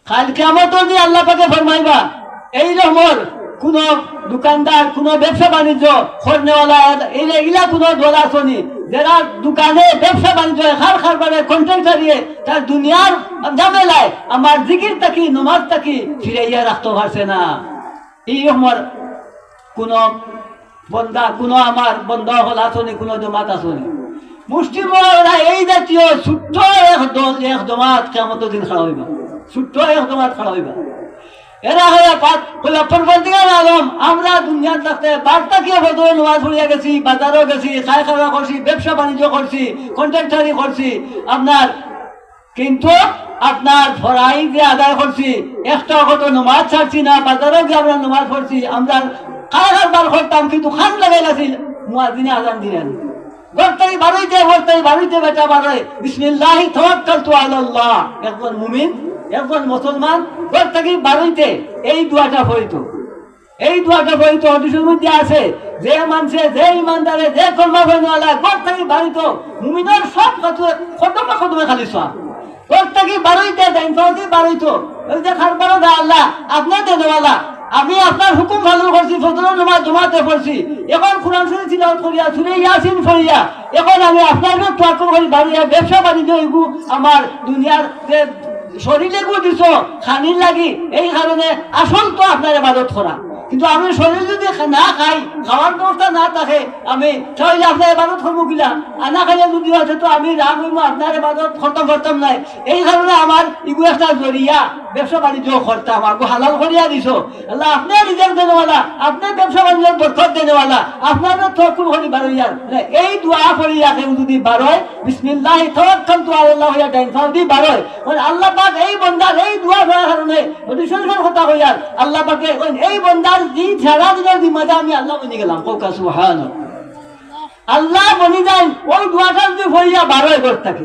কাল কিয়ামতের দিন আল্লাহ পাকে ফরমাইবা এই রকমের কোন দোকানদার কোন ব্যবসা বাণিজ্য করনেওয়ালা এগুলা কোন দল আসনি যারা দোকানে ব্যবসা বাণিজ্য খারবারে কন্ট্রাক্টর দিয়ে তার দুনিয়ার ঝামেলায় আমার জিকির থাকি নমাজ থাকি ফিরাইয়া রাখতে পারছে না। এই রকমের কোন বন্দা কোন আমার বন্ধ হল আসনি কোন জমাত আসনি মুসলিমরা এই জাতীয় ছোট্ট এক জমাত কিয়ামতের দিন খাড়া হইবা, ছোট্ট এক জমাত খাড়া হইবা। এরা হয়ে পরবর্তীকার আলম আমরা দুনিয়ার থাকতে বার্তা কি বদলে নামাজ পড়িয়া গেছি, বাজারও গেছি, খাই খাওয়া করছি, ব্যবসা বাণিজ্য করছি, কন্ট্রাক্টারি করছি আপনার, কিন্তু আপনার ফরাই যে আদায় করছি একটা কত নমাজ ছাড়ছি না, বাজারও গিয়ে আমরা নমাজ পড়ছি, আমরা কারবার করতাম কিন্তু খান লাগাই গেছি মুয়াজ্জিনে আযান দিলেন গর্তাই বাড়িতে বেটা বাড়াই বিসমিল্লাহি তাওয়াক্কালতু আলাল্লাহ। একজন মুমিন একজন মুসলমান গর্তাকি বাড়িতে এই দোয়াটা পড়িত, এই দোয়াটা পড়িত হাদিসের মধ্যে আছে যে মানুষে যে ইমানদারে যে কলমা পড়নেওয়ালা গর্তাকি বাড়িত মুমিনের সব কদমে খালি সওয়াব গর্তাকি বাড়িতে দাইনফাউতি বাড়িত। ওই যে খারবারো দা আল্লাহ আপনার দেওয়ালা আমি আপনার হুকুম পালন করছি, ফজরের নামাজ জমাতে পড়ছি, এখন কোরআন শরীফ তিলাওয়াত করিয়া সূরা ইয়াসিন পড়িয়া এখন আমি আপনার তাওয়াক্কুল করি বাড়িয়া ব্যবসা বাণিজ্য হইব আমার দুনিয়ার যে শরীরে গু দিছ খানির লাগি এই কারণে আসল তো আপনার ইবাদত করা, কিন্তু আমি শরীর যদি না খাই খাওয়ার ব্যবস্থা না থাকে আমি তাহলে আপনার ইবাদত করবো কিনা, আনা খাইলে যদি আছে তো আমি রাগ হইব আপনার ইবাদত করতাম নাই। এই কারণে আমার ইগু একটা জরিয়া ব্যবসা বাণিজ্য করতাম আগু হালাল করিয়া দিছ আল্লাহ আপনার রিজেক্ট দেনেওয়ালা, আপনার ব্যবসা বাণিজ্য বরকত দেনেওয়ালা, আপনার তাওয়াক্কুল করি বারইয়ার এই দোয়া করিয়া কেউ যদি বারয় বিসমিল্লাহি তাওয়াক্কালতু আলাল্লাহ হইয়া ডাইন ফাও দি বারয় আল্লাহ পাক এই বন্দার এই দোয়া করার কারণে শরীফের কথা কইয়ার আল্লাহ পাকে এই বন্দার জি ছাড়া দিনের জিম্মাদা আমি আল্লাহ বনি গেলাম কওকা সুবহানাল্লাহ। আল্লাহ বনি যান ওই দোয়াটা যদি হইয়া বারয় করতে থাকে।